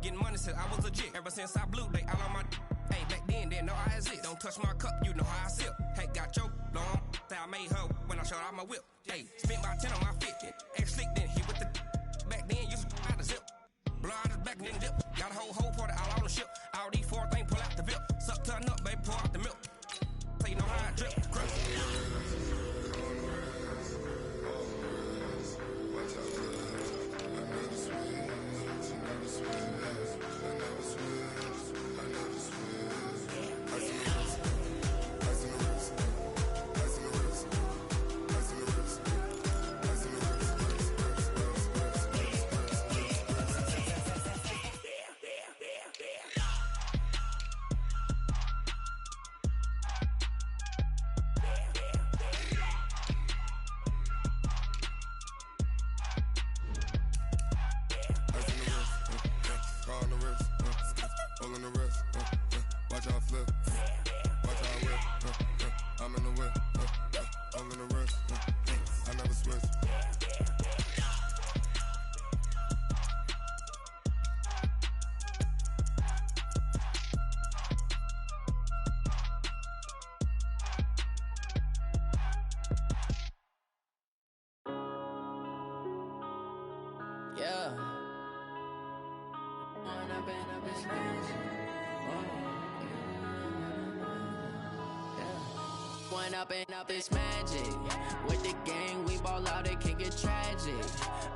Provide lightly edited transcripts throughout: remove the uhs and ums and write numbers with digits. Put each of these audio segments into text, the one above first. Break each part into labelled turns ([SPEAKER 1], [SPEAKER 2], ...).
[SPEAKER 1] Getting money since I was legit. Ever since I blew, they all on my. Hey, back then, didn't know I exist. Don't touch my cup, you know how I sip. Hey, got your long. Say I made her when I showed out my whip. Hey, spent about 10 on my fit. Ex-slick, then hit with the. Back then, used to out the zip. Blow out his back and then dip. Got a whole party all on the ship. All these four things pull out the VIP. Suck, turn up, baby, pour out the milk. So you know how I drip. Crush.
[SPEAKER 2] Yeah. One up and up is magic. With the gang, we ball out, it can get tragic.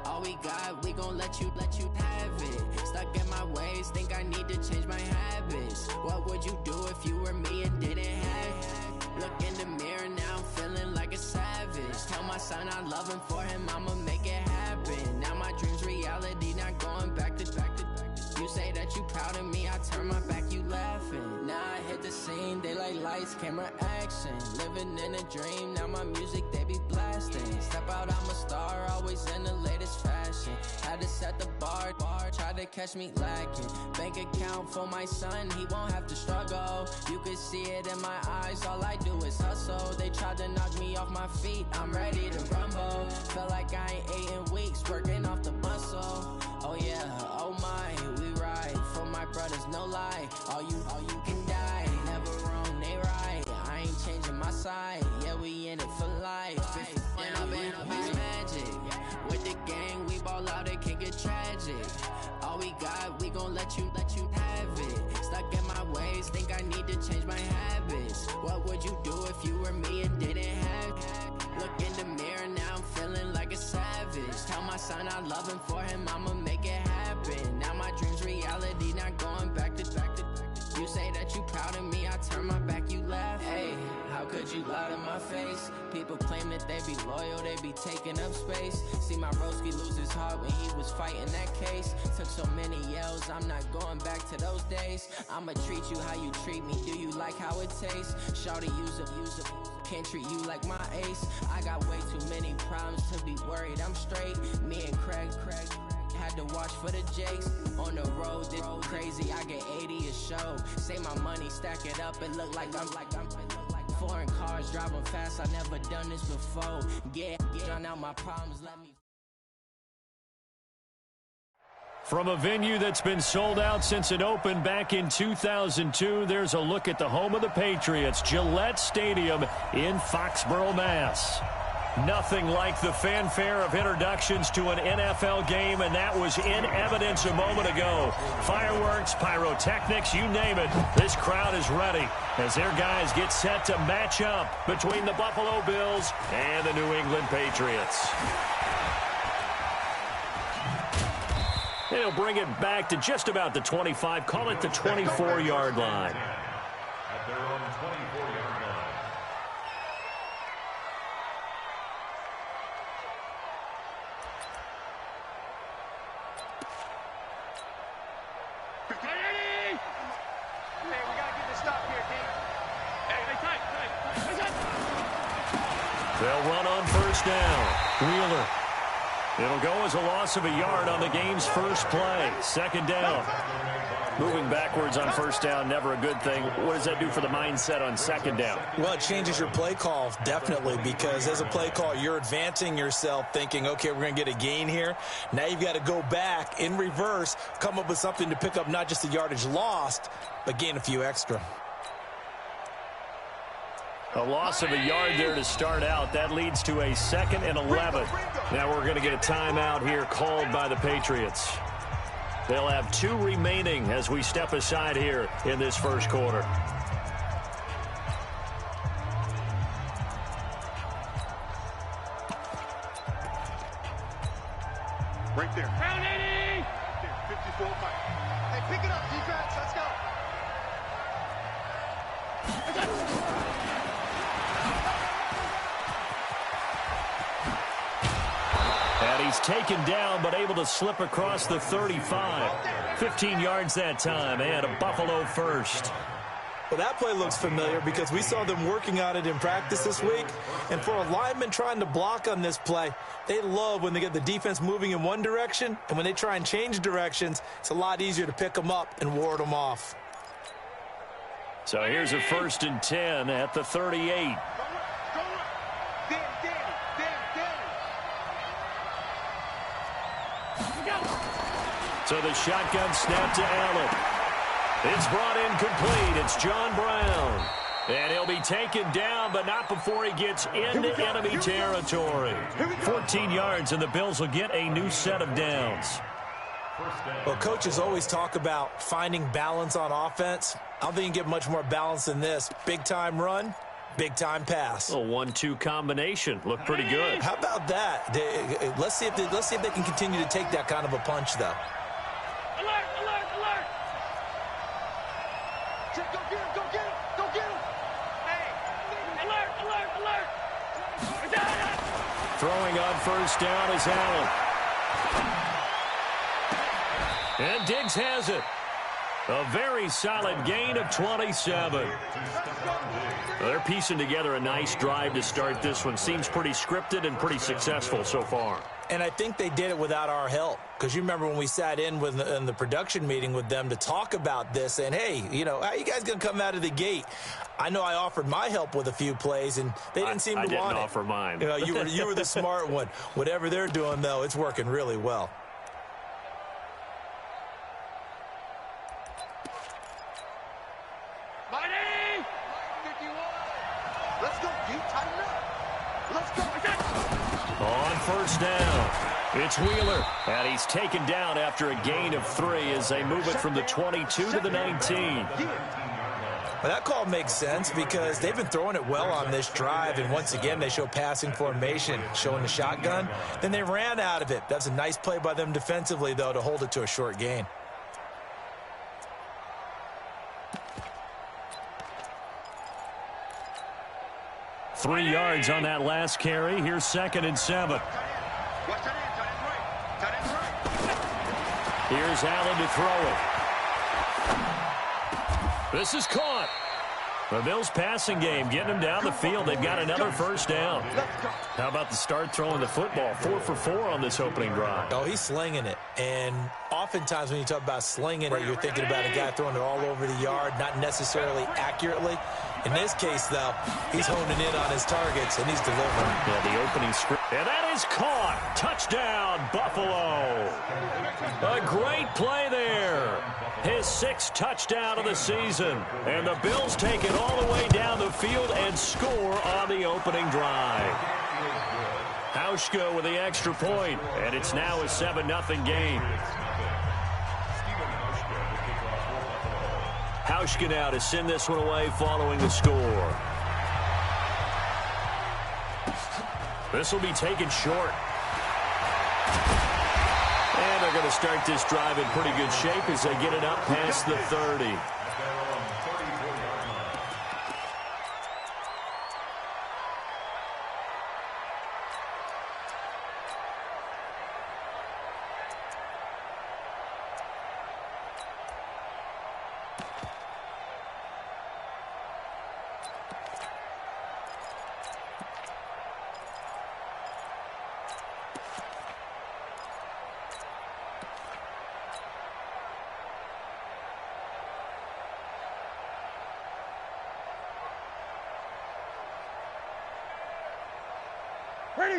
[SPEAKER 2] All we got, we gon' let you have it. Stuck in my ways, think I need to change my habits. What would you do if you were me and didn't have it? Look in the mirror, now I'm feeling like a savage. Tell my son I love him, for him I'ma make it happen. Now my dream's reality, not going back to. You say that you proud of me, I turn my back, you laughing. Now I hit the scene, they like lights, camera, action. Living in a dream, now my music, they be blasting. Step out, I'm a star, always in the latest fashion. Had to set the bar, try to catch me lacking. Bank account for my son, he won't have to struggle. You could see it in my eyes, all I do is hustle. They tried to knock me off my feet, I'm ready to rumble. Felt like I ain't ate in weeks, working off the muscle. Oh yeah, oh my, we ride for my brothers, no lie. All you can die, never wrong, they right. I ain't changing my side, yeah, we in it for life. When I've been up, it's magic. With the gang, we ball out, it can get tragic. All we got, we gon' let you have it. Stuck in my ways, think I need to change my habits. What would you do if you were me and didn't have it? Look in the mirror, now I'm feeling like a savage. Tell my son I love him, for him I'ma make it happen. Now my dream's reality, not going back to. You say that you proud of me, I turn my back, you laugh. Hey, how could you lie to my face? People claim that they be loyal, they be taking up space. See my broski lose his heart when he was fighting that case. Took so many yells, I'm not going back to those days. I'ma treat you how you treat me, do you like how it tastes? Shawty, use up, can't treat you like my ace. I got way too many problems to be worried, I'm straight. Me and Craig had to watch for the Jakes. On the road, this crazy, I get 80 a show. Say my money, stack it up, it look like I'm foreign cars, driving fast, I never done this before. Get drown out my problems, let me.
[SPEAKER 3] From a venue that's been sold out since it opened back in 2002, there's a look at the home of the Patriots, Gillette Stadium in Foxborough, Mass. Nothing like the fanfare of introductions to an NFL game, and that was in evidence a moment ago. Fireworks, pyrotechnics, you name it. This crowd is ready as their guys get set to match up between the Buffalo Bills and the New England Patriots. They'll bring it back to just about the 25, call it the 24-yard line.
[SPEAKER 4] At their own 24-yard line.
[SPEAKER 3] They'll run on first down. Wheeler It'll go as a loss of a yard on the game's first play. Second down. Moving backwards on first down, never a good thing. What does that do for the mindset on second down?
[SPEAKER 5] Well, it changes your play call, definitely, because as a play call, you're advancing yourself thinking, okay, we're going to get a gain here. Now you've got to go back in reverse, come up with something to pick up not just the yardage lost, but gain a few extra.
[SPEAKER 3] A loss of a yard there to start out. That leads to a 2nd and 11. Now we're going to get a timeout here called by the Patriots. They'll have 2 remaining as we step aside here in this first quarter.
[SPEAKER 6] Right there. Pound 80! 54 fight. Hey, pick it up, defense. Let's go.
[SPEAKER 3] And he's taken down, but able to slip across the 35. 15 yards that time, and a Buffalo first.
[SPEAKER 5] Well, that play looks familiar because we saw them working on it in practice this week. And for a lineman trying to block on this play, they love when they get the defense moving in one direction. And when they try and change directions, it's a lot easier to pick them up and ward them off.
[SPEAKER 3] So here's a 1st and 10 at the 38. So the shotgun snap to Allen. It's brought in complete. It's John Brown. And he'll be taken down, but not before he gets into enemy territory. 14 yards, and the Bills will get a new set of downs.
[SPEAKER 5] Well, coaches always talk about finding balance on offense. I don't think you can get much more balance than this. Big-time run, big-time pass.
[SPEAKER 3] A 1-2 combination. Looked pretty good.
[SPEAKER 5] How about that? Let's see if they can continue to take that kind of a punch, though.
[SPEAKER 6] Alert, alert, alert! Check, go get him, go get him, go get him! Hey, alert, alert, alert!
[SPEAKER 3] Throwing on first down is Allen. And Diggs has it. A very solid gain of 27. They're piecing together a nice drive to start this one. Seems pretty scripted and pretty successful so far.
[SPEAKER 5] And I think they did it without our help. Because you remember when we sat in the production meeting with them to talk about this, and hey, you know, how are you guys going to come out of the gate? I know I offered my help with a few plays, and they didn't seem to want it.
[SPEAKER 3] I didn't offer mine.
[SPEAKER 5] You know, you were the smart one. Whatever they're doing, though, it's working really well.
[SPEAKER 6] Let's go, D. Tighten up. Let's go.
[SPEAKER 3] On first down, it's Wheeler. And he's taken down after a gain of 3 as they move it from the 22 to the 19.
[SPEAKER 5] Well, that call makes sense because they've been throwing it well on this drive, and once again they show passing formation, showing the shotgun. Then they ran out of it. That's a nice play by them defensively, though, to hold it to a short gain.
[SPEAKER 3] Three yards on that last carry. Here's 2nd and 7. Here's Allen to throw it. This is caught. The Bills passing game, getting them down the field. They've got another first down. How about the start throwing the football? 4 for 4 on this opening drive.
[SPEAKER 5] Oh, he's slinging it. And oftentimes when you talk about slinging it, you're thinking about a guy throwing it all over the yard, not necessarily accurately. In this case, though, he's honing in on his targets, and he's delivering.
[SPEAKER 3] Yeah, the opening script. And that is caught. Touchdown, Buffalo. A great play there. His 6th touchdown of the season. And the Bills take it all the way down the field and score on the opening drive. Hauschka with the extra point, and it's now a 7-0 game. Hauschka now to send this one away following the score. This will be taken short. And they're going to start this drive in pretty good shape as they get it up past the 30.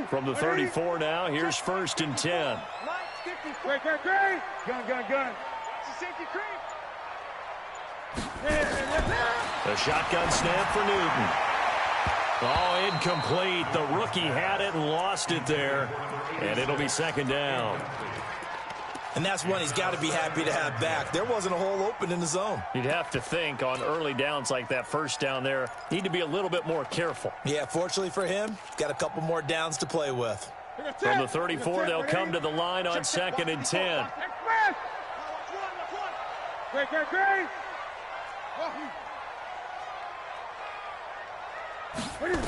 [SPEAKER 3] From the 34 now, here's 1st and 10.
[SPEAKER 6] Great. Gun. Safety creep.
[SPEAKER 3] The shotgun snap for Newton. Oh, incomplete. The rookie had it and lost it there. And it'll be 2nd down.
[SPEAKER 5] And that's one he's got to be happy to have back. There wasn't a hole open in the zone.
[SPEAKER 3] You'd have to think on early downs like that, 1st down there, need to be a little bit more careful.
[SPEAKER 5] Yeah, fortunately for him, got a couple more downs to play with.
[SPEAKER 3] From the 34, they'll come to the line on 2nd and 10.
[SPEAKER 6] Great.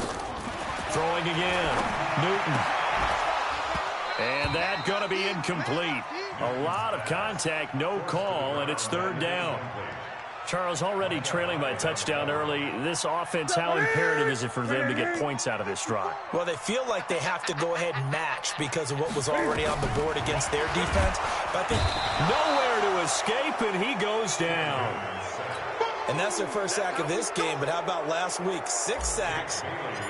[SPEAKER 3] Throwing again. Newton. And that's going to be incomplete. A lot of contact, no call, and it's 3rd down. Charles, already trailing by a touchdown early. This offense, how imperative is it for them to get points out of this drive?
[SPEAKER 5] Well, they feel like they have to go ahead and match because of what was already on the board against their defense. But I think
[SPEAKER 3] nowhere to escape, and he goes down.
[SPEAKER 5] And that's their 1st sack of this game, but how about last week? 6 sacks,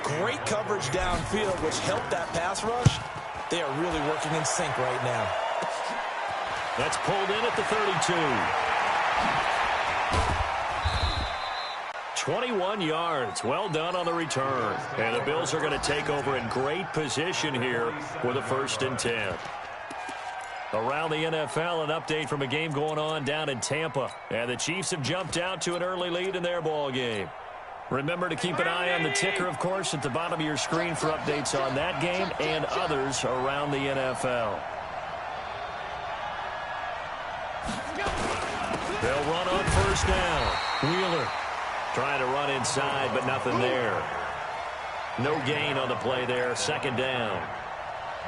[SPEAKER 5] great coverage downfield, which helped that pass rush. They are really working in sync right now.
[SPEAKER 3] That's pulled in at the 32. 21 yards. Well done on the return. And the Bills are going to take over in great position here with a 1st and 10. Around the NFL, an update from a game going on down in Tampa. And the Chiefs have jumped out to an early lead in their ball game. Remember to keep an eye on the ticker, of course, at the bottom of your screen for updates on that game and others around the NFL. They'll run on 1st down. Wheeler trying to run inside, but nothing there. No gain on the play there. 2nd down.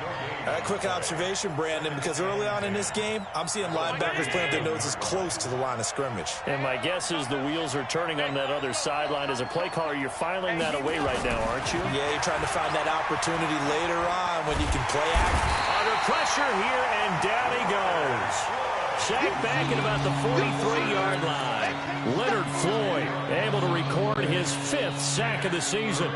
[SPEAKER 5] All right, quick observation, Brandon, because early on in this game, I'm seeing linebackers plant their noses close to the line of scrimmage.
[SPEAKER 3] And my guess is the wheels are turning on that other sideline. As a play caller, you're filing that away right now, aren't you?
[SPEAKER 5] Yeah, you're trying to find that opportunity later on when you can play action.
[SPEAKER 3] Under pressure here, and down he goes. Sacked back at about the 43-yard line. Leonard Floyd able to record his 5th sack of the season.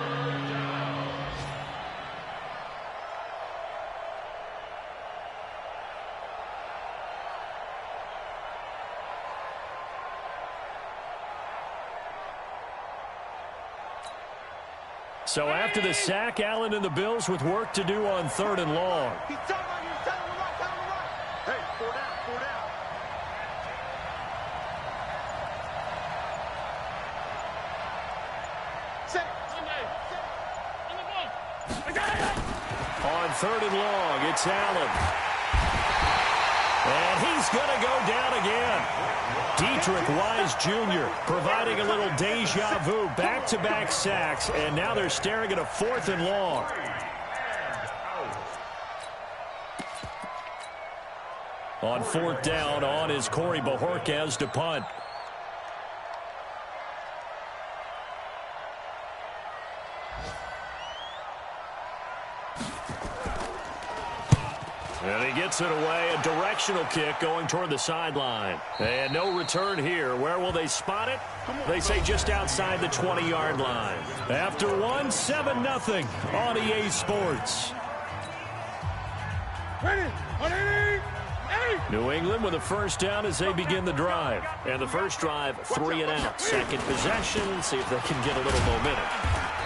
[SPEAKER 3] So after the sack, Allen and the Bills with work to do on 3rd and long.
[SPEAKER 6] Hey, 4 down. Set.
[SPEAKER 3] On 3rd and long, it's Allen. And he's going to go down again. Dietrich Wise Jr. providing a little deja vu, back-to-back sacks, and now they're staring at a 4th and long. On 4th down, on is Corey Bojorquez to punt. And he gets it away, a directional kick going toward the sideline. And no return here. Where will they spot it? They say just outside the 20-yard line. After one, 7-0 on EA Sports. New England with a 1st down as they begin the drive. And the first drive, 3 and out. 2nd possession, see if they can get a little momentum.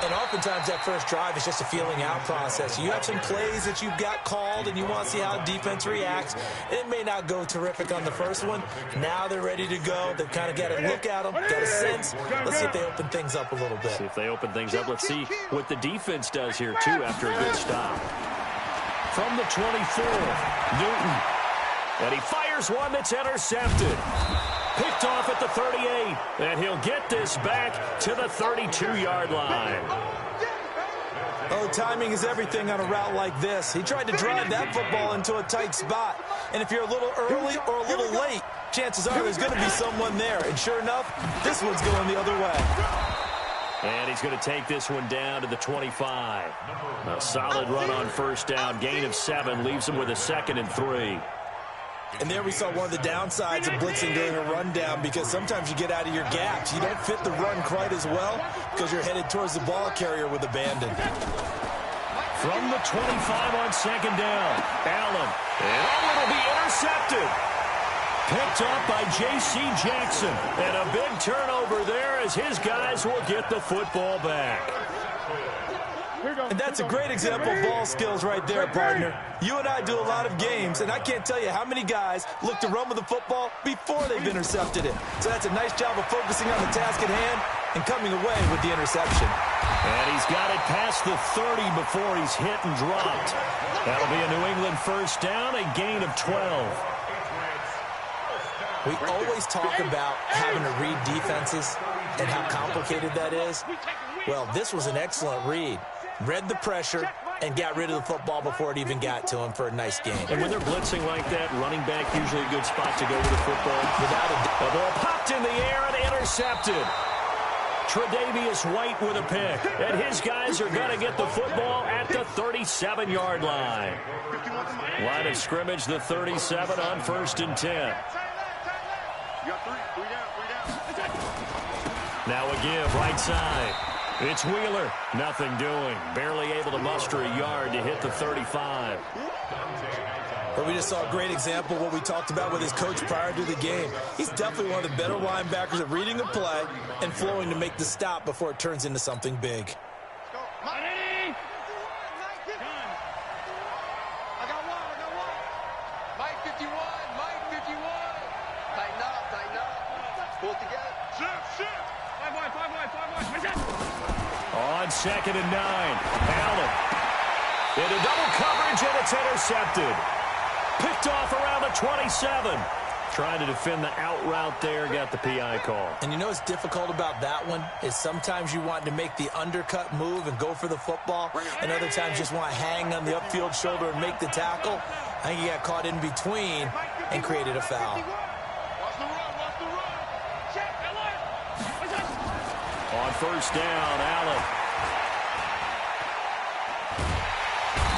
[SPEAKER 5] And oftentimes that first drive is just a feeling out process. You have some plays that you've got called and you want to see how defense reacts. It may not go terrific on the first one. Now they're ready to go. They've kind of got to look at them, got a sense. Let's see if they open things up a little bit.
[SPEAKER 3] See if they open things up. Let's see what the defense does here, too, after a good stop. From the 24, Newton. And he fires one that's intercepted. Picked off at the 38, and he'll get this back to the 32-yard line.
[SPEAKER 5] Oh, timing is everything on a route like this. He tried to drive that football into a tight spot. And if you're a little early or a little late, chances are there's going to be someone there. And sure enough, this one's going the other way.
[SPEAKER 3] And he's going to take this one down to the 25. A solid run on 1st down. Gain of 7 leaves him with a 2nd and 3.
[SPEAKER 5] And there we saw one of the downsides of blitzing during a rundown, because sometimes you get out of your gaps. You don't fit the run quite as well because you're headed towards the ball carrier with abandon.
[SPEAKER 3] From the 25 on second down. Allen. And it'll be intercepted. Picked up by J.C. Jackson. And a big turnover there as his guys will get the football back.
[SPEAKER 5] And that's a great example of ball skills right there, partner. You and I do a lot of games, and I can't tell you how many guys look to run with the football before they've intercepted it. So that's a nice job of focusing on the task at hand and coming away with the interception.
[SPEAKER 3] And he's got it past the 30 before he's hit and dropped. That'll be a New England first down, a gain of 12.
[SPEAKER 5] We always talk about having to read defenses and how complicated that is. Well, this was an excellent read. Read the pressure and got rid of the football before it even got to him for a nice gain.
[SPEAKER 3] And when they're blitzing like that, running back usually a good spot to go with the football.
[SPEAKER 5] Without a doubt.
[SPEAKER 3] The ball popped in the air and intercepted. Tre'Davious White with a pick. And his guys are going to get the football at the 37-yard line. Line of scrimmage, the 37 on 1st and 10. Now a give right side. It's Wheeler. Nothing doing. Barely able to muster a yard to hit the 35.
[SPEAKER 5] But we just saw a great example of what we talked about with his coach prior to the game. He's definitely one of the better linebackers at reading a play and flowing to make the stop before it turns into something big.
[SPEAKER 3] On 2nd and 9, Allen into double coverage, and it's intercepted. Picked off around the 27. Trying to defend the out route there, got the PI call.
[SPEAKER 5] And you know what's difficult about that one is sometimes you want to make the undercut move and go for the football, and other times just want to hang on the upfield shoulder and make the tackle. I think he got caught in between and created a foul.
[SPEAKER 3] On 1st down, Allen.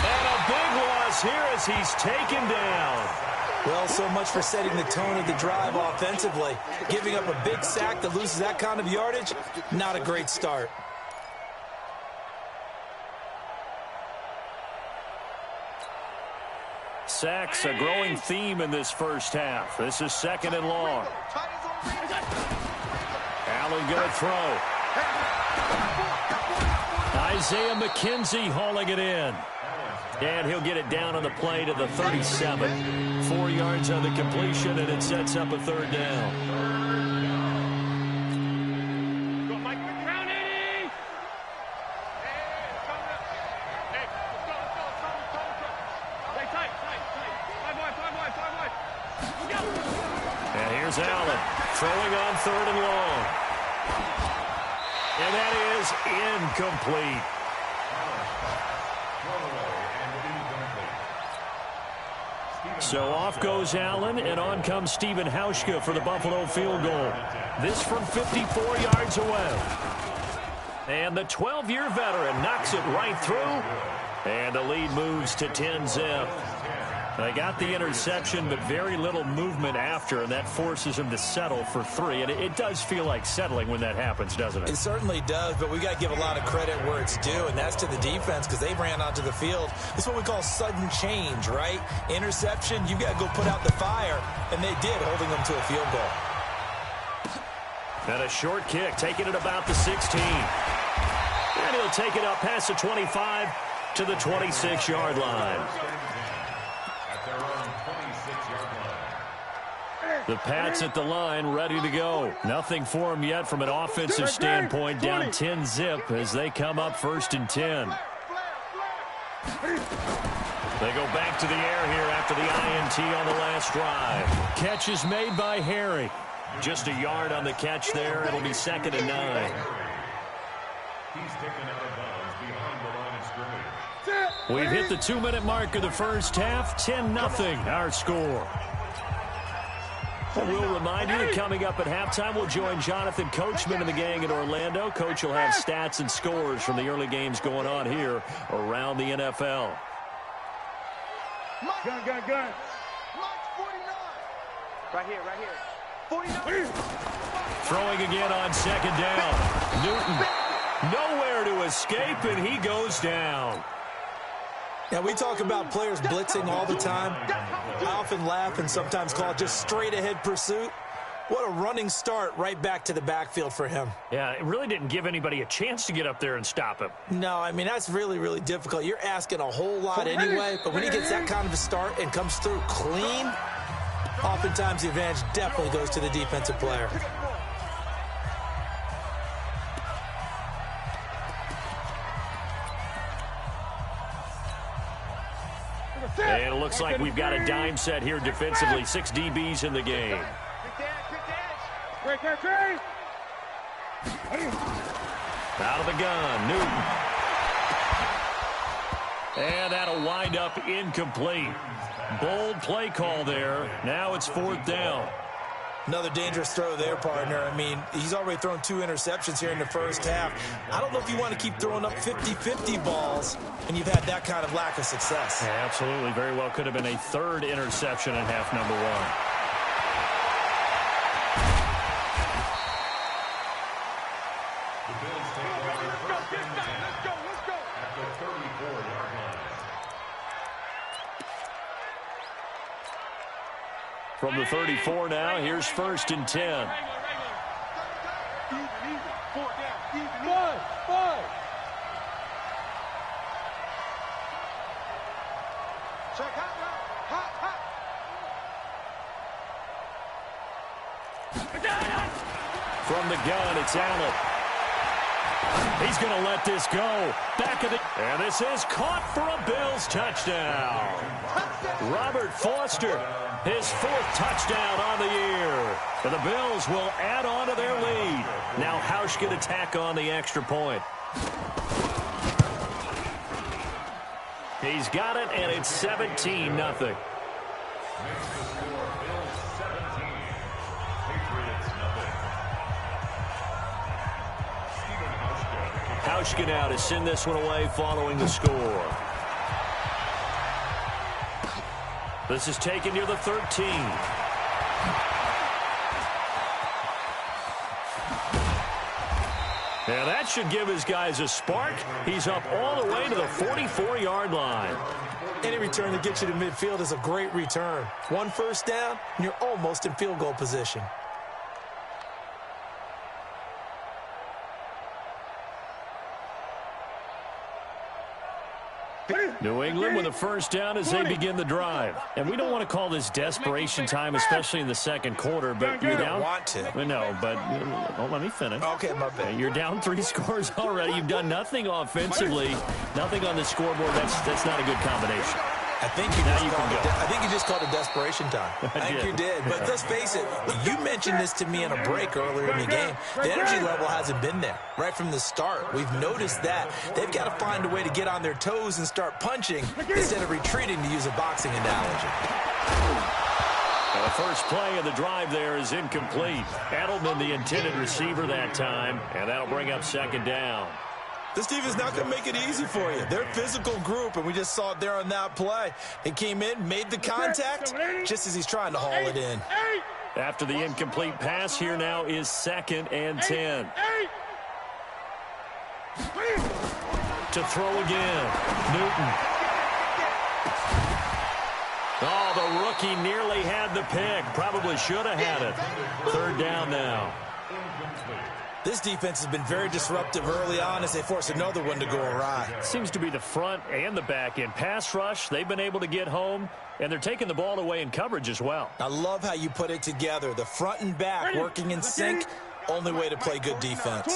[SPEAKER 3] And a big loss here as he's taken down.
[SPEAKER 5] Well, so much for setting the tone of the drive offensively. Giving up a big sack that loses that kind of yardage, not a great start.
[SPEAKER 3] Sacks, a growing theme in this first half. This is 2nd and long. Allen going to throw. Isaiah McKenzie hauling it in. And he'll get it down on the play to the 37. 4 yards on the completion, and it sets up a 3rd down. And here's Allen throwing on 3rd and long. And that is incomplete. So off goes Allen, and on comes Stephen Hauschka for the Buffalo field goal. This from 54 yards away. And the 12-year veteran knocks it right through, and the lead moves to 10-zip. They got the interception, but very little movement after, and that forces him to settle for 3. And it does feel like settling when that happens, doesn't it?
[SPEAKER 5] It certainly does, but we got to give a lot of credit where it's due, and that's to the defense because they ran onto the field. It's what we call sudden change, right? Interception, you got to go put out the fire, and they did, holding them to a field goal.
[SPEAKER 3] And a short kick, taking it about the 16. And he'll take it up past the 25 to the 26-yard line. The Pats at the line, ready to go. Nothing for them yet from an offensive standpoint. Down 10-zip as they come up 1st and 10. They go back to the air here after the INT on the last drive. Catch is made by Harry. Just a yard on the catch there. It'll be 2nd and 9.
[SPEAKER 4] He's taken out of bounds behind the line of scrimmage.
[SPEAKER 3] We've hit the 2-minute mark of the first half. 10-0 our score. We'll remind you that coming up at halftime, we'll join Jonathan Coachman and the gang in Orlando. Coach will have stats and scores from the early games going on here around the NFL.
[SPEAKER 6] Gun. Mike 49. Right here. 49.
[SPEAKER 3] Throwing again on 2nd down. Newton nowhere to escape, and he goes down.
[SPEAKER 5] Now, we talk about players blitzing all the time. I often laugh and sometimes call it just straight-ahead pursuit. What a running start right back to the backfield for him.
[SPEAKER 3] Yeah, it really didn't give anybody a chance to get up there and stop him.
[SPEAKER 5] No, I mean, that's really, really difficult. You're asking a whole lot anyway, but when he gets that kind of a start and comes through clean, oftentimes the advantage definitely goes to the defensive player.
[SPEAKER 3] And it looks like we've got a dime set here defensively. 6 DBs in the game. Out of the gun, Newton. And that'll wind up incomplete. Bold play call there. Now it's 4th down.
[SPEAKER 5] Another dangerous throw there, partner. I mean, he's already thrown 2 interceptions here in the first half. I don't know if you want to keep throwing up 50-50 balls and you've had that kind of lack of success.
[SPEAKER 3] Yeah, absolutely. Very well could have been a 3rd interception in half number 1. From the 34 now, here's 1st and 10. From the gun, it's Allen. He's going to let this go. Back of the... And this is caught for a Bills touchdown. Robert Foster, his 4th touchdown on the year. And the Bills will add on to their lead. Now Hausch can attack on the extra point. He's got it, and it's 17-0. Hauschka now to send this one away following the score. This is taken near the 13. Now that should give his guys a spark. He's up all the way to the 44-yard line.
[SPEAKER 5] Any return that gets you to midfield is a great return. 1 first down, and you're almost in field goal position.
[SPEAKER 3] New England with a first down as they begin the drive. And we don't want to call this desperation time, especially in the second quarter, but you're down.
[SPEAKER 5] Want to.
[SPEAKER 3] No, but don't let me finish.
[SPEAKER 5] Okay, my bad.
[SPEAKER 3] You're down 3 scores already. You've done nothing offensively, nothing on the scoreboard. That's not a good combination.
[SPEAKER 5] I think you just called it desperation time. I think you did. But let's face it, you mentioned this to me in a break earlier in the game. The energy level hasn't been there right from the start. We've noticed that. They've got to find a way to get on their toes and start punching instead of retreating, to use a boxing analogy.
[SPEAKER 3] The first play of the drive there is incomplete. Edelman, the intended receiver that time, and that'll bring up 2nd down.
[SPEAKER 5] This team is not going to make it easy for you. They're a physical group, and we just saw it there on that play. He came in, made the contact, just as he's trying to haul it in.
[SPEAKER 3] After the incomplete pass, here now is 2nd and 10. To throw again, Newton. Oh, the rookie nearly had the pick. Probably should have had it. 3rd down now.
[SPEAKER 5] This defense has been very disruptive early on as they force another one to go awry.
[SPEAKER 3] Seems to be the front and the back end. Pass rush, they've been able to get home, and they're taking the ball away in coverage as well.
[SPEAKER 5] I love how you put it together. The front and back working in sync, only way to play good defense.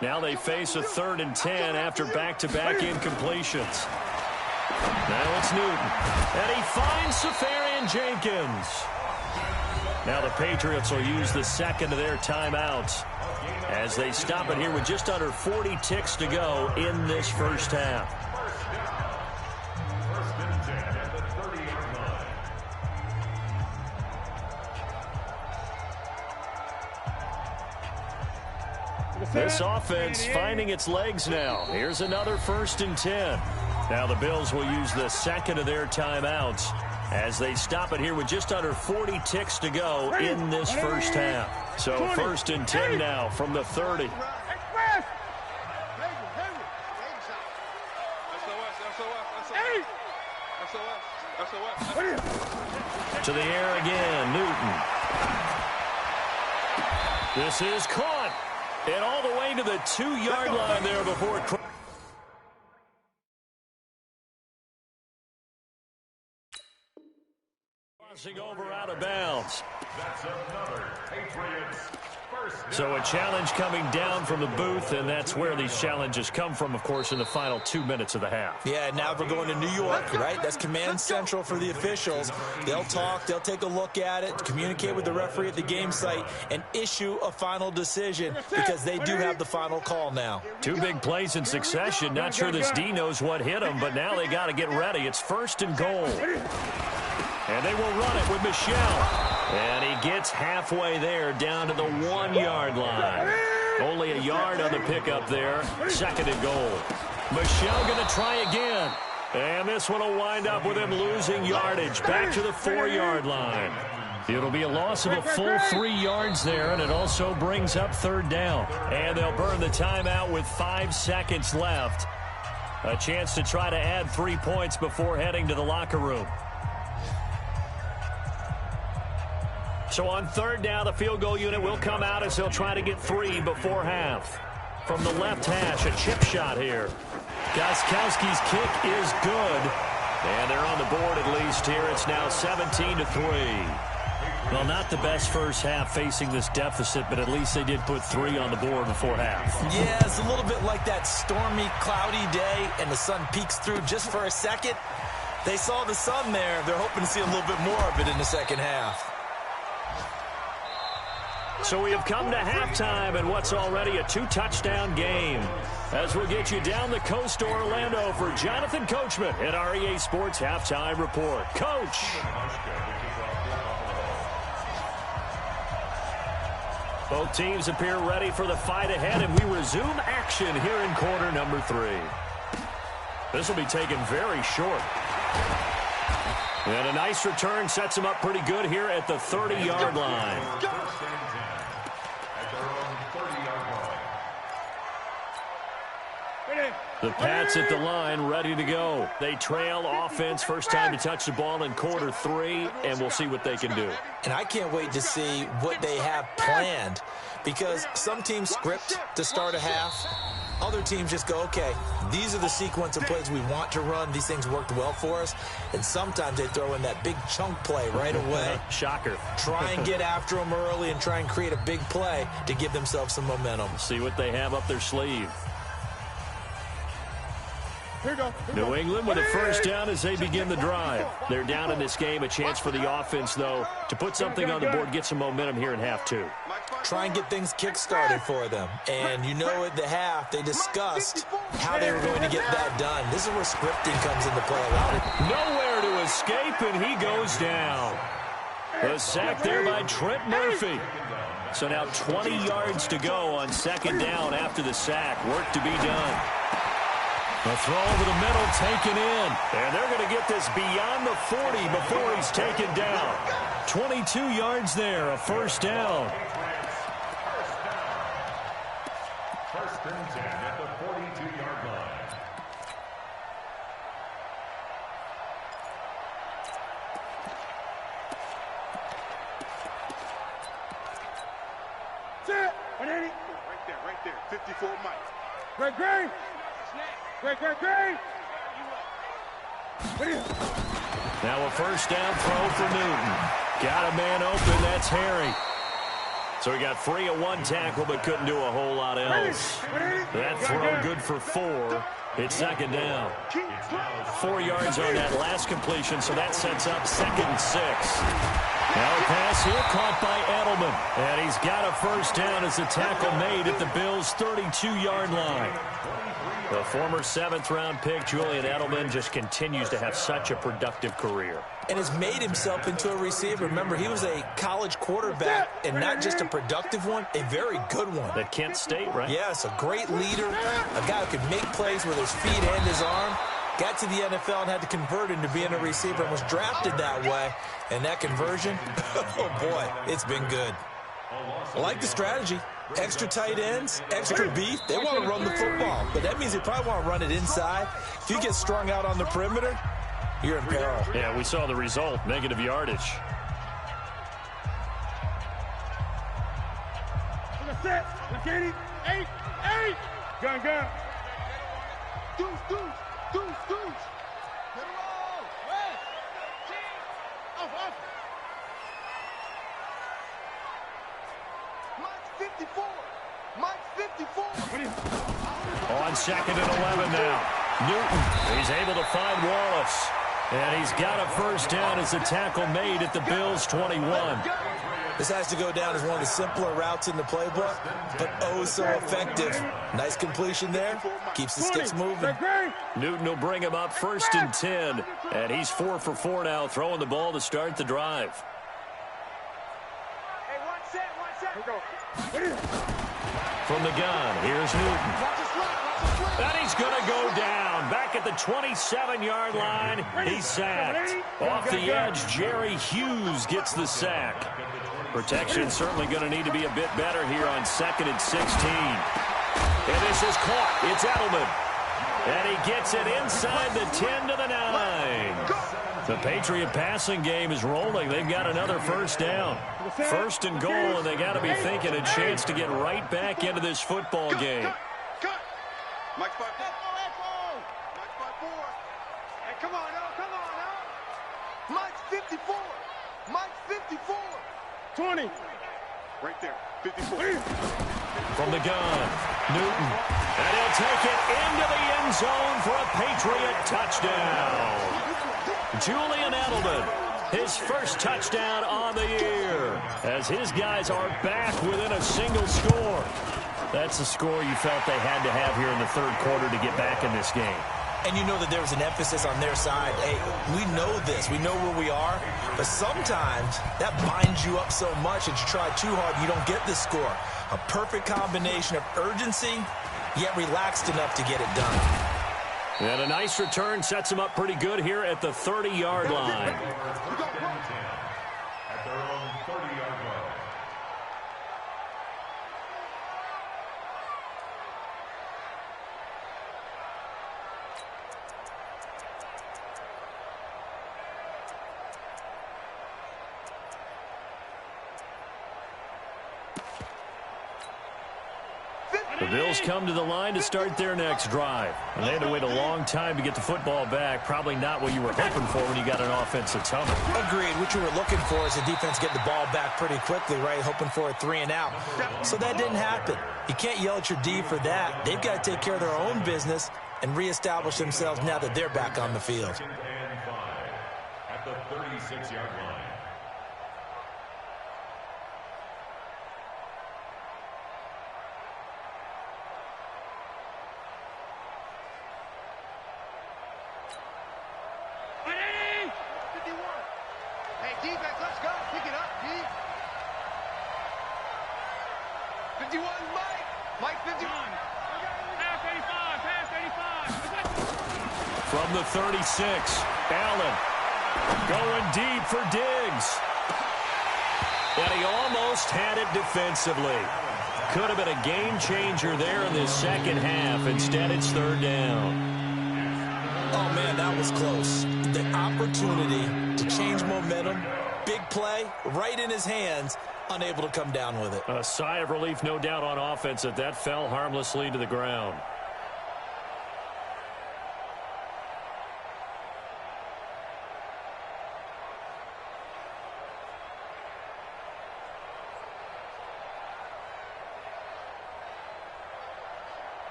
[SPEAKER 3] Now they face a 3rd and 10 after back-to-back incompletions. Now it's Newton, and he finds Safarian Jenkins. Now the Patriots will use the 2nd of their timeouts as they stop it here with just under 40 ticks to go in this first half. This offense finding its legs now. Here's another 1st and 10. Now the Bills will use the 2nd of their timeouts as they stop it here with just under 40 ticks to go in this first half. So 1st and 10 now from the 30. To the air again, Newton. This is caught. And all the way to the 2-yard line there before crossing over out of bounds.
[SPEAKER 4] That's another Patriots first down.
[SPEAKER 3] So a challenge coming down from the booth, and that's where these challenges come from, of course, in the final 2 minutes of the half.
[SPEAKER 5] Yeah, now we're going to New York, right? That's command central for the officials. They'll talk, they'll take a look at it, communicate with the referee at the game site, and issue a final decision because they do have the final call now.
[SPEAKER 3] 2 big plays in succession. Not sure this D knows what hit him, but now they got to get ready. It's 1st and goal. And they will run it with Michelle. And he gets halfway there, down to the 1-yard line. Only a yard on the pickup there. 2nd and goal. Michelle going to try again. And this one will wind up with him losing yardage. Back to the 4-yard line. It'll be a loss of a full 3 yards there, and it also brings up 3rd down. And they'll burn the timeout with 5 seconds left. A chance to try to add 3 points before heading to the locker room. So on 3rd down, the field goal unit will come out as they'll try to get 3 before half. From the left hash, a chip shot here. Gostkowski's kick is good. And they're on the board at least here. It's now 17-3. Well, not the best first half facing this deficit, but at least they did put 3 on the board before half.
[SPEAKER 5] Yeah, it's a little bit like that stormy, cloudy day, and the sun peeks through just for a second. They saw the sun there. They're hoping to see a little bit more of it in the second half.
[SPEAKER 3] So we have come to halftime in what's already a 2-touchdown game. As we'll get you down the coast to Orlando for Jonathan Coachman at our EA Sports Halftime Report. Coach. Both teams appear ready for the fight ahead, and we resume action here in quarter number 3. This will be taken very short. And a nice return sets him up pretty good here at the 30-yard line. The Pats at the line, ready to go. They trail offense, first time to touch the ball in quarter 3, and we'll see what they can do.
[SPEAKER 5] And I can't wait to see what they have planned, because some teams script to start a half. Other teams just go, okay, these are the sequence of plays we want to run. These things worked well for us. And sometimes they throw in that big chunk play right away.
[SPEAKER 3] Shocker.
[SPEAKER 5] Try and get after them early and try and create a big play to give themselves some momentum.
[SPEAKER 3] See what they have up their sleeve. New England with a first down as they begin the drive. They're down in this game. A chance for the offense, though, to put something on the board, get some momentum here in half 2.
[SPEAKER 5] Try and get things kick-started for them. And you know at the half, they discussed how they were going to get that done. This is where scripting comes into play a lot.
[SPEAKER 3] Nowhere to escape, and he goes down. The sack there by Trent Murphy. So now 20 yards to go on 2nd down after the sack. Work to be done. The throw over the middle taken in. And they're going to get this beyond the 40 before he's taken down. 22 yards there, a first down.
[SPEAKER 4] First and 10 at the 42-yard line.
[SPEAKER 6] Set. Right there. 54 Mike. Great.
[SPEAKER 3] Now a first down throw for Newton. Got a man open, that's Harry. So he got free of 1 tackle but couldn't do a whole lot else. That throw good for 4. It's 2nd down. 4 yards on that last completion, so that sets up 2nd and 6. Now a pass here caught by Edelman. And he's got a first down as the tackle made at the Bills' 32-yard line. The former 7th-round pick, Julian Edelman, just continues to have such a productive career.
[SPEAKER 5] And has made himself into a receiver. Remember, he was a college quarterback, and not just a productive one, a very good one.
[SPEAKER 3] At Kent State, right?
[SPEAKER 5] Yes, a great leader, a guy who could make plays with his feet and his arm. Got to the NFL and had to convert into being a receiver and was drafted that way. And that conversion, oh boy, it's been good. I like the strategy. Extra tight ends, extra beef. They want to run the football, but that means they probably want to run it inside. If you get strung out on the perimeter, you're in peril.
[SPEAKER 3] Yeah, we saw the result, negative yardage.
[SPEAKER 6] That's it. Let's get it. 8, 8. Gun, gun. Deuce, deuce, deuce, deuce. Get it all. West. Off, off. Mike's 54. Mike's 54.
[SPEAKER 3] On 2nd and 11 now. Newton, he's able to find Wallace. And he's got a first down as the tackle made at the Bills' 21.
[SPEAKER 5] This has to go down as one of the simpler routes in the playbook, but oh so effective. Nice completion there. Keeps the sticks moving.
[SPEAKER 3] Newton will bring him up 1st and 10. And he's 4 for 4 now, throwing the ball to start the drive.
[SPEAKER 6] Hey, one set.
[SPEAKER 3] From the gun, here's Newton. And he's going to go down. Back at the 27-yard line, he's sacked. Off the edge, Jerry Hughes gets the sack. Protection certainly going to need to be a bit better here on 2nd and 16. And this is caught. It's Edelman. And he gets it inside the 10 to the 9. The Patriot passing game is rolling. They've got another first down. 1st and goal, and they got to be thinking a chance to get right back into this football game.
[SPEAKER 6] Mike's 5-4. Mike's 5-4. Hey, come on now. Mike's 54. Mike's 54. 20. Right there. 54.
[SPEAKER 3] From the gun, Newton. And he'll take it into the end zone for a Patriot touchdown. Julian Edelman, his first touchdown on the year, as his guys are back within a single score. That's the score you felt they had to have here in the 3rd quarter to get back in this game.
[SPEAKER 5] And you know that there was an emphasis on their side. Hey, we know this. We know where we are. But sometimes that binds you up so much that you try too hard, you don't get the score. A perfect combination of urgency, yet relaxed enough to get it done.
[SPEAKER 3] And a nice return sets him up pretty good here at the 30-yard line.
[SPEAKER 4] At their own 30-yard line.
[SPEAKER 3] The Bills come to the line to start their next drive. And they had to wait a long time to get the football back. Probably not what you were hoping for when you got an offense that's humming.
[SPEAKER 5] Agreed. What you were looking for is the defense getting the ball back pretty quickly, right? Hoping for a 3 and out. So that didn't happen. You can't yell at your D for that. They've got to take care of their own business and reestablish themselves now that they're back on the field.
[SPEAKER 4] 2nd and 5 at the 36-yard line.
[SPEAKER 6] Defense, let's go. Pick it up, D. 51, Mike. Mike 51. Pass 85, pass 85.
[SPEAKER 3] From the 36, Allen going deep for Diggs. And he almost had it defensively. Could have been a game changer there in this second half. Instead, it's 3rd down.
[SPEAKER 5] Oh, man, that was close. The opportunity to change momentum, big play, right in his hands, unable to come down with it.
[SPEAKER 3] A sigh of relief, no doubt, on offense that fell harmlessly to the ground.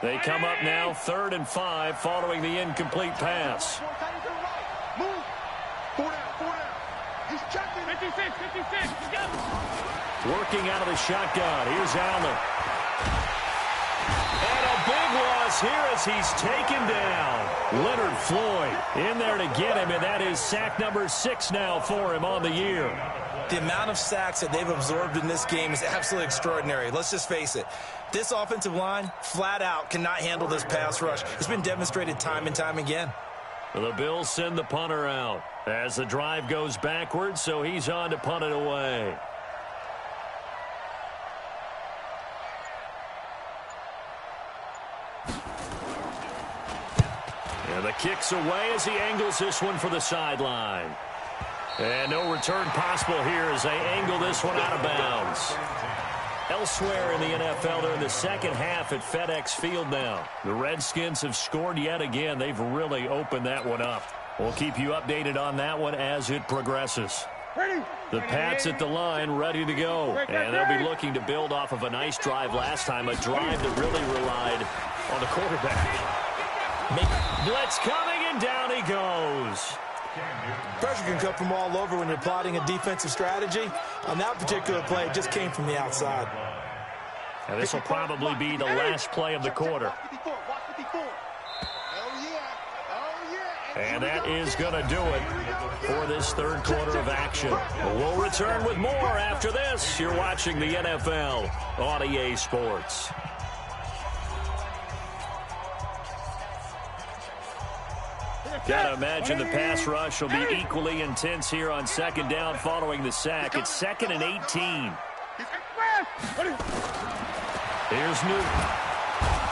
[SPEAKER 3] They come up now 3rd and 5 following the incomplete pass.
[SPEAKER 6] Move. 4 down, 4 down. He's checking. 56, 56. Let's go.
[SPEAKER 3] Working out of the shotgun. Here's Allen. And a big loss here as he's taken down. Leonard Floyd in there to get him, and that is sack number 6 now for him on the year.
[SPEAKER 5] The amount of sacks that they've absorbed in this game is absolutely extraordinary. Let's just face it. This offensive line, flat out, cannot handle this pass rush. It's been demonstrated time and time again.
[SPEAKER 3] The Bills send the punter out as the drive goes backwards, so he's on to punt it away. And the kick's away as he angles this one for the sideline. And no return possible here as they angle this one out of bounds. Elsewhere in the NFL, they're in the second half at FedEx Field now. The Redskins have scored yet again. They've really opened that one up. We'll keep you updated on that one as it progresses. The Pats at the line, ready to go. And they'll be looking to build off of a nice drive last time, a drive that really relied on the quarterback. Blitz coming, and down he goes.
[SPEAKER 5] Pressure can come from all over when you're plotting a defensive strategy. On that particular play, it just came from the outside.
[SPEAKER 3] And this will probably be the last play of the quarter. And that is going to do it for this third quarter of action. We'll return with more after this. You're watching the NFL on EA Sports. Gotta imagine the pass rush will be equally intense here on second down following the sack. It's 2nd and 18. Here's Newton.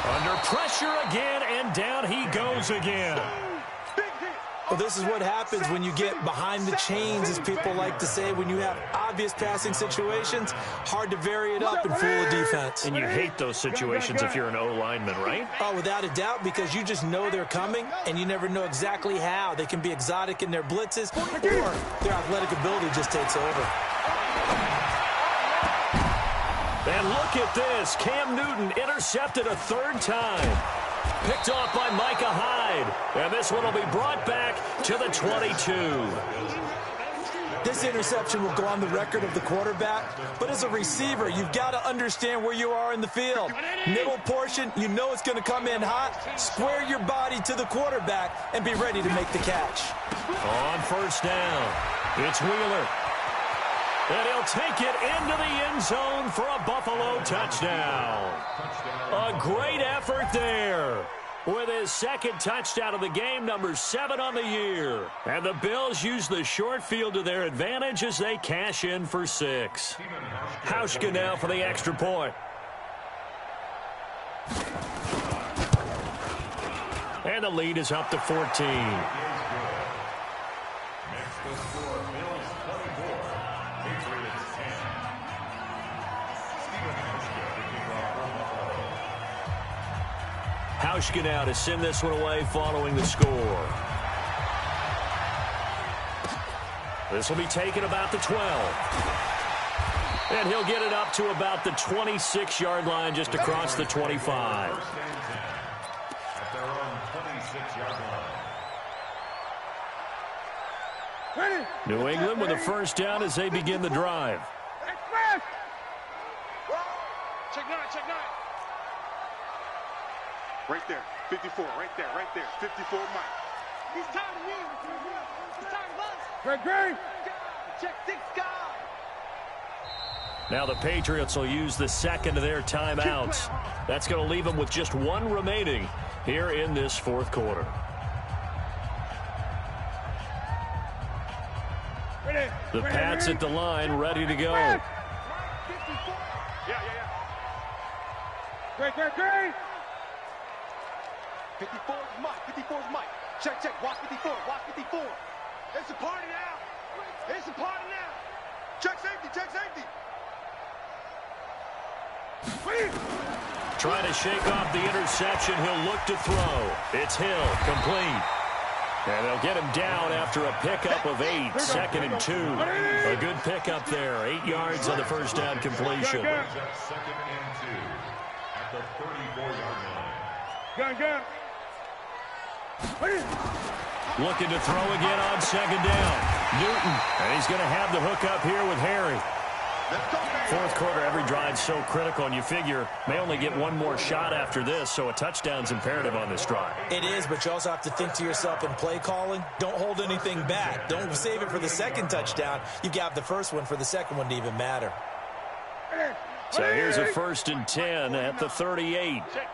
[SPEAKER 3] Under pressure again, and down he goes again.
[SPEAKER 5] Well, this is what happens when you get behind the chains, as people like to say. When you have obvious passing situations, hard to vary it up and fool a defense.
[SPEAKER 3] And you hate those situations if you're an O-lineman, right?
[SPEAKER 5] Oh, without a doubt, because you just know they're coming, and you never know exactly how. They can be exotic in their blitzes, or their athletic ability just takes over.
[SPEAKER 3] And look at this. Cam Newton intercepted a third time. Picked off by Micah Hyde. And this one will be brought back to the 22.
[SPEAKER 5] This interception will go on the record of the quarterback, but as a receiver, you've got to understand where you are in the field. Middle portion, you know it's going to come in hot. Square your body to the quarterback and be ready to make the catch.
[SPEAKER 3] On first down, it's Wheeler. And he'll take it into the end zone for a Buffalo touchdown. A great effort there. With his second touchdown of the game, number 7 on the year. And the Bills use the short field to their advantage as they cash in for 6. Hauschka now for the extra point. And the lead is up to 14. Hauschka now to send this one away following the score. This will be taken about the 12. And he'll get it up to about the 26-yard line just across the 25.
[SPEAKER 4] At their own 26-yard line.
[SPEAKER 3] New England with a first down as they begin the drive.
[SPEAKER 6] Check 9, check 9. Right there, 54, right there, 54 Mike. He's tired of you. He's tired of us. Great. Check 6 guys.
[SPEAKER 3] Now the Patriots will use the second of their timeouts. That's going to leave them with just one remaining here in this fourth quarter. The Pats at the line, ready to go.
[SPEAKER 6] Yeah. Great. 54 is Mike. Check. Watch 54. It's a party now. Check safety.
[SPEAKER 3] Trying to shake off the interception. He'll look to throw. It's Hill, complete. And they'll get him down after a pickup of 8, 2nd and 2. A good pickup there, 8 yards on the first down completion.
[SPEAKER 4] 2nd and 2 at the 34-yard line.
[SPEAKER 6] Gun.
[SPEAKER 3] Looking to throw again on second down. Newton, and he's going to have the hook up here with Harry. Fourth quarter, every drive's so critical, and you figure may only get one more shot after this, so a touchdown's imperative on this drive.
[SPEAKER 5] It is, but you also have to think to yourself in play calling, don't hold anything back. Don't save it for the second touchdown. You've got the first one for the second one to even matter.
[SPEAKER 3] So here's a 1st and 10 at the 38.
[SPEAKER 6] Check.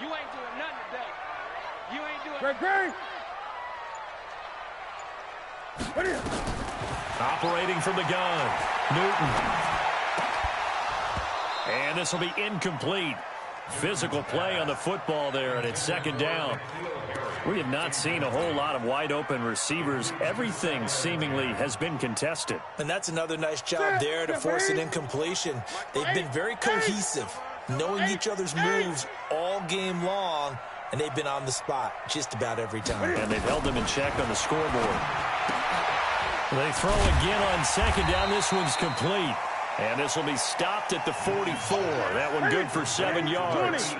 [SPEAKER 6] You ain't doing nothing today. You ain't doing nothing.
[SPEAKER 3] Operating from the gun, Newton. And this will be incomplete. Physical play on the football there, and it's second down. We have not seen a whole lot of wide-open receivers. Everything seemingly has been contested.
[SPEAKER 5] And that's another nice job there to force an incompletion. They've been very cohesive, knowing each other's moves all game long, and they've been on the spot just about every time.
[SPEAKER 3] And they've held them in check on the scoreboard. They throw again on second down. This one's complete. And this will be stopped at the 44. That one good for 7 yards.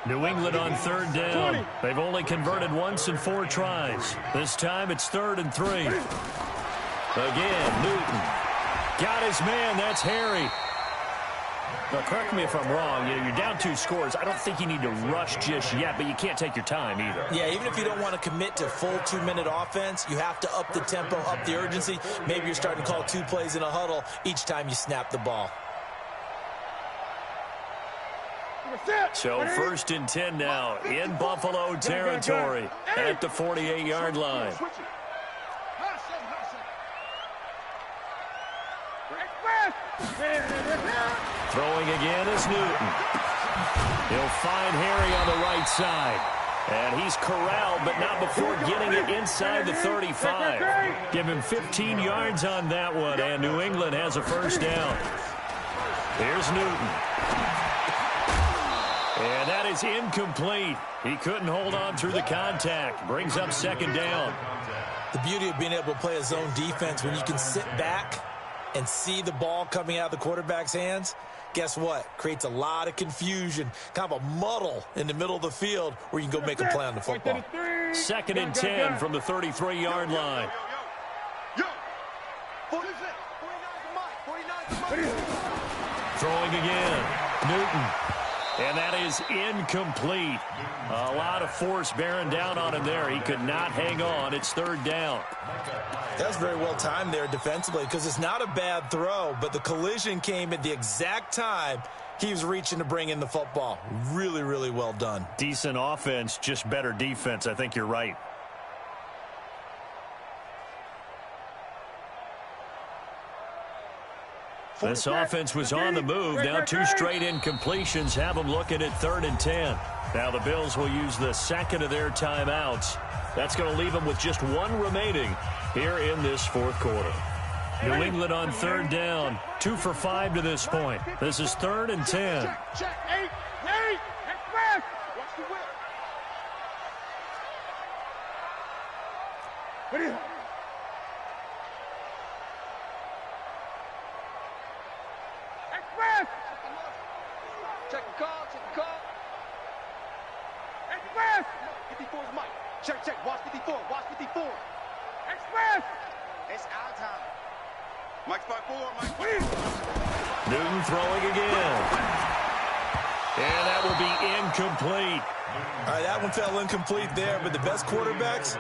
[SPEAKER 3] New England on third down. They've only converted once in 4 tries. This time it's 3rd and 3. Again, Newton. Got his man. That's Harry. Now, correct me if I'm wrong. You're down 2 scores. I don't think you need to rush just yet, but you can't take your time either.
[SPEAKER 5] Yeah, even if you don't want to commit to full 2-minute offense, you have to up the tempo, up the urgency. Maybe you're starting to call 2 plays in a huddle each time you snap the ball.
[SPEAKER 3] So 1st and 10 now in Buffalo territory at the 48-yard line. Throwing again is Newton. He'll find Harry on the right side. And he's corralled, but not before getting it inside the 35. Give him 15 yards on that one, and New England has a 1st down. Here's Newton. And that is incomplete. He couldn't hold on through the contact. Brings up 2nd down.
[SPEAKER 5] The beauty of being able to play a zone defense when you can sit back and see the ball coming out of the quarterback's hands, guess what? Creates a lot of confusion, kind of a muddle in the middle of the field where you can go make a play on the football.
[SPEAKER 3] 2nd and 10 from the 33-yard line. Throwing again. Newton. And that is incomplete. A lot of force bearing down on him there. He could not hang on. It's 3rd down.
[SPEAKER 5] That's very well timed there defensively because it's not a bad throw, but the collision came at the exact time he was reaching to bring in the football. Really, really well done.
[SPEAKER 3] Decent offense, just better defense. I think you're right. This offense was on the move. Now 2 straight incompletions have them looking at 3rd and 10. Now the Bills will use the 2nd of their timeouts. That's going to leave them with just 1 remaining here in this 4th quarter. New England on 3rd down. 2 for 5 to this point. This is 3rd and 10.
[SPEAKER 6] Check. 8. Express. Watch the whip. What is it? Express. Check the call. Express. 54's Mike. Check. Watch 54. Express. It's our time. Mike's by 4. Mike.
[SPEAKER 3] Newton throwing again. And that will be incomplete.
[SPEAKER 5] All right, that one fell incomplete there, but the best quarterbacks,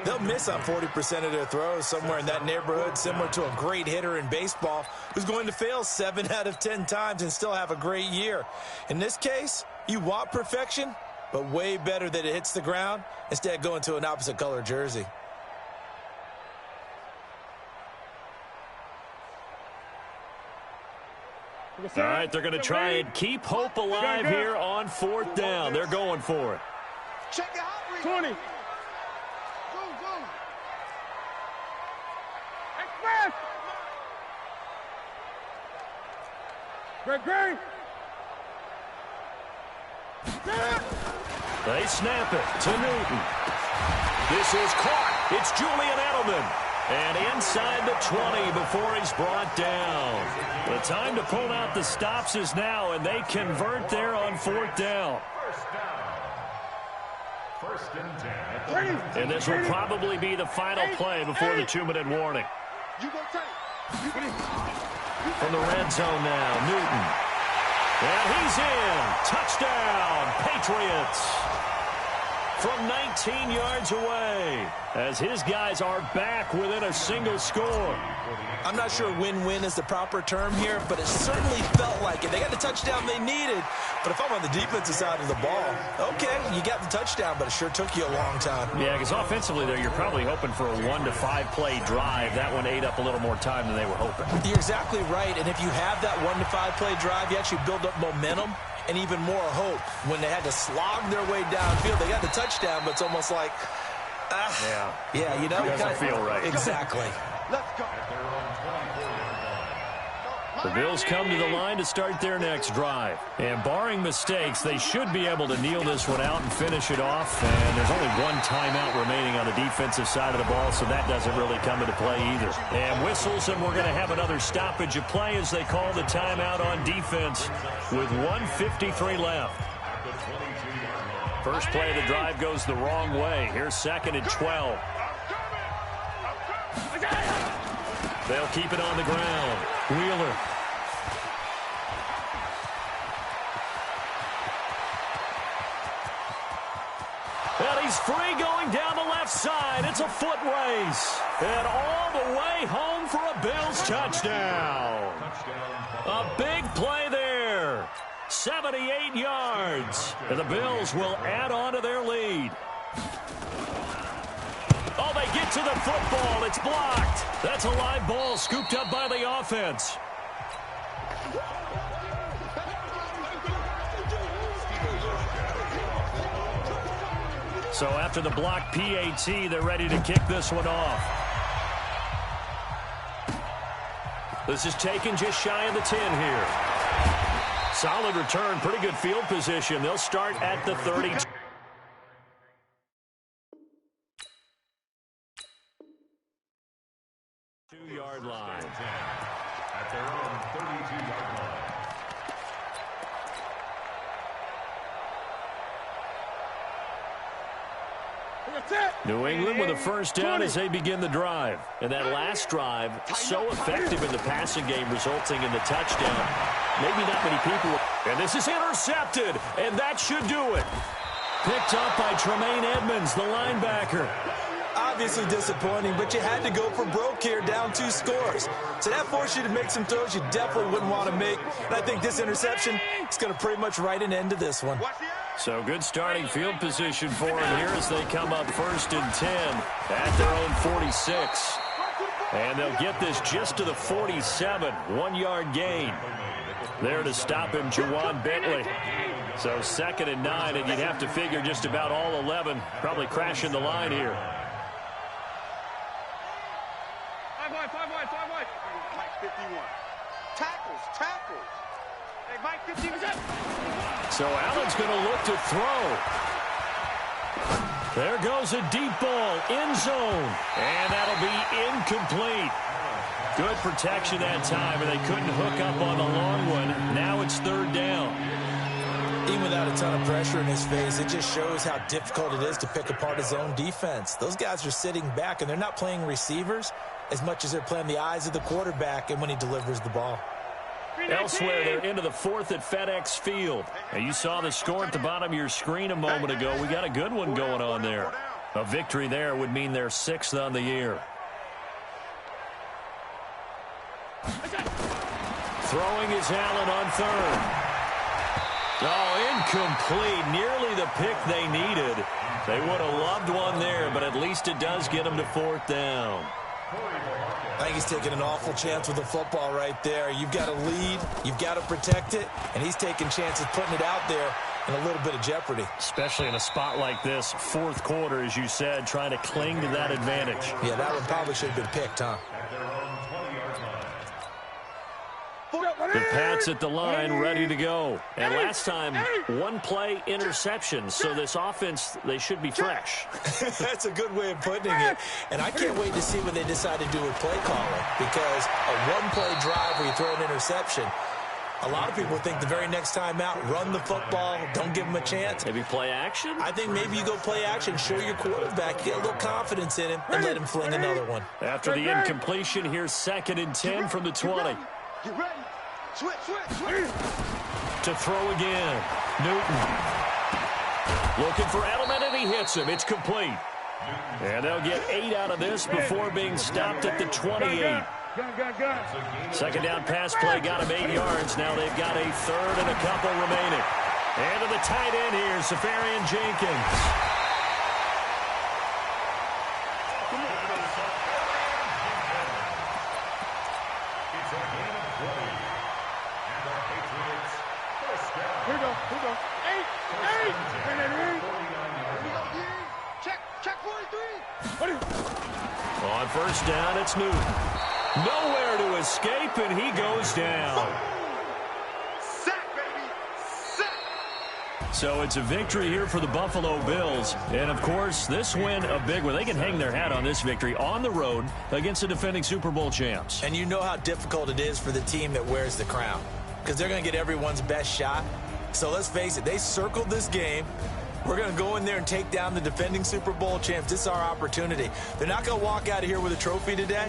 [SPEAKER 5] they'll miss on 40% of their throws, somewhere in that neighborhood, similar to a great hitter in baseball who's going to fail 7 out of 10 times and still have a great year. In this case, you want perfection, but way better that it hits the ground instead of going to an opposite color jersey.
[SPEAKER 3] All right, they're going to try and keep hope alive here on 4th down. They're going for it.
[SPEAKER 6] Check it out. 20. Go. Express. Great.
[SPEAKER 3] They snap it to Newton. This is caught. It's Julian Edelman. And inside the 20 before he's brought down. The time to pull out the stops is now, and they convert there on 4th down.
[SPEAKER 4] First and 10.
[SPEAKER 3] And this will probably be the final play before the 2-minute warning. From the red zone now, Newton. And he's in. Touchdown, Patriots. From 19 yards away, as his guys are back within a single score.
[SPEAKER 5] I'm not sure win-win is the proper term here, but it certainly felt like it. They got the touchdown they needed, but if I'm on the defensive side of the ball, okay, you got the touchdown, but it sure took you a long time.
[SPEAKER 3] Yeah, because offensively there, you're probably hoping for a 1 to 5 play drive. That one ate up a little more time than they were hoping.
[SPEAKER 5] You're exactly right, and if you have that 1 to 5 play drive, you actually build up momentum, and even more hope when they had to slog their way downfield. They got the touchdown, but it's almost like, yeah, you know,
[SPEAKER 3] it doesn't feel right.
[SPEAKER 5] Exactly.
[SPEAKER 6] Let's go.
[SPEAKER 3] The Bills come to the line to start their next drive. And barring mistakes, they should be able to kneel this one out and finish it off. And there's only one timeout remaining on the defensive side of the ball, so that doesn't really come into play either. And whistles, and we're going to have another stoppage of play as they call the timeout on defense with 1:53 left. First play of the drive goes the wrong way. Here's 2nd and 12. They'll keep it on the ground. Wheeler. And he's free going down the left side. It's a foot race. And all the way home for a Bills touchdown. A big play there. 78 yards. And the Bills will add on to their lead. Oh, they get to the football. It's blocked. That's a live ball scooped up by the offense. So after the block PAT, they're ready to kick this one off. This is taken just shy of the 10 here. Solid return, pretty good field position. They'll start at the 32. Yard line.
[SPEAKER 4] At their own 32-yard line.
[SPEAKER 3] New England with a first down as they begin the drive. And that last drive, so effective in the passing game, resulting in the touchdown. Maybe not many people. And this is intercepted, and that should do it. Picked up by Tremaine Edmonds, the linebacker.
[SPEAKER 5] Obviously disappointing, but you had to go for broke here, down 2 scores. So that forced you to make some throws you definitely wouldn't want to make. And I think this interception is going to pretty much write an end to this one.
[SPEAKER 3] So good starting field position for them here as they come up 1st and 10 at their own 46. And they'll get this just to the 47, 1-yard gain. There to stop him, Juwan Bentley. So 2nd and 9, and you'd have to figure just about all 11 probably crashing the line here.
[SPEAKER 6] 5 wide. Mike 51. Tackles. Hey, Mike 50%.
[SPEAKER 3] So Allen's going to look to throw. There goes a deep ball, end zone. And that'll be incomplete. Good protection that time, and they couldn't hook up on the long one. Now it's 3rd down.
[SPEAKER 5] Even without a ton of pressure in his face, it just shows how difficult it is to pick apart his own defense. Those guys are sitting back, and they're not playing receivers as much as they're playing the eyes of the quarterback and when he delivers the ball.
[SPEAKER 3] Elsewhere, they're into the 4th at FedEx Field. And you saw the score at the bottom of your screen a moment ago. We got a good one going on there. A victory there would mean they're 6th on the year. Throwing is Allen on 3rd. Oh, incomplete. Nearly the pick they needed. They would have loved one there, but at least it does get them to 4th down.
[SPEAKER 5] I think he's taking an awful chance with the football right there. You've got to lead, you've got to protect it, and he's taking chances putting it out there in a little bit of jeopardy.
[SPEAKER 3] Especially in a spot like this, 4th quarter, as you said, trying to cling to that advantage.
[SPEAKER 5] Yeah, that one probably should have been picked, huh?
[SPEAKER 3] The Pats at the line, ready to go. And last time, 1-play interception. So this offense, they should be fresh.
[SPEAKER 5] That's a good way of putting it. And I can't wait to see what they decide to do with play calling. Because a 1-play drive where you throw an interception, a lot of people think the very next time out, run the football, don't give them a chance.
[SPEAKER 3] Maybe play action?
[SPEAKER 5] I think maybe you go play action, show your quarterback, get a little confidence in him, and let him fling another one.
[SPEAKER 3] After the incompletion, here's 2nd and 10 from the 20.
[SPEAKER 6] Get ready. Switch.
[SPEAKER 3] To throw again. Newton. Looking for Edelman, and he hits him. It's complete. And they'll get 8 out of this before being stopped at the 28. Second down pass play got him 8 yards. Now they've got a 3rd and a couple remaining. And to the tight end here, Safarian Jenkins.
[SPEAKER 6] Here we go.
[SPEAKER 3] On first down, it's Newton. Nowhere to escape, and he goes down.
[SPEAKER 6] Sack, baby. Sack.
[SPEAKER 3] So it's a victory here for the Buffalo Bills. And, of course, this win a big one. They can hang their hat on this victory on the road against the defending Super Bowl champs.
[SPEAKER 5] And you know how difficult it is for the team that wears the crown, because they're going to get everyone's best shot. So let's face it, they circled this game. We're going to go in there and take down the defending Super Bowl champs. This is our opportunity. They're not going to walk out of here with a trophy today,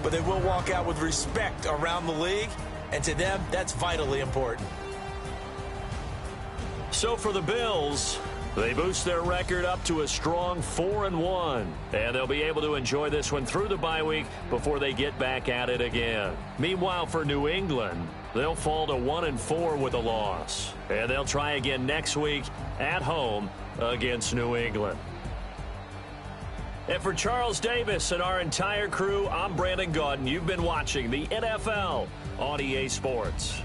[SPEAKER 5] but they will walk out with respect around the league. And to them, that's vitally important.
[SPEAKER 3] So for the Bills, they boost their record up to a strong 4-1. And they'll be able to enjoy this one through the bye week before they get back at it again. Meanwhile, for New England, they'll fall to 1-4 with a loss. And they'll try again next week at home against New England. And for Charles Davis and our entire crew, I'm Brandon Gaudin. You've been watching the NFL on EA Sports.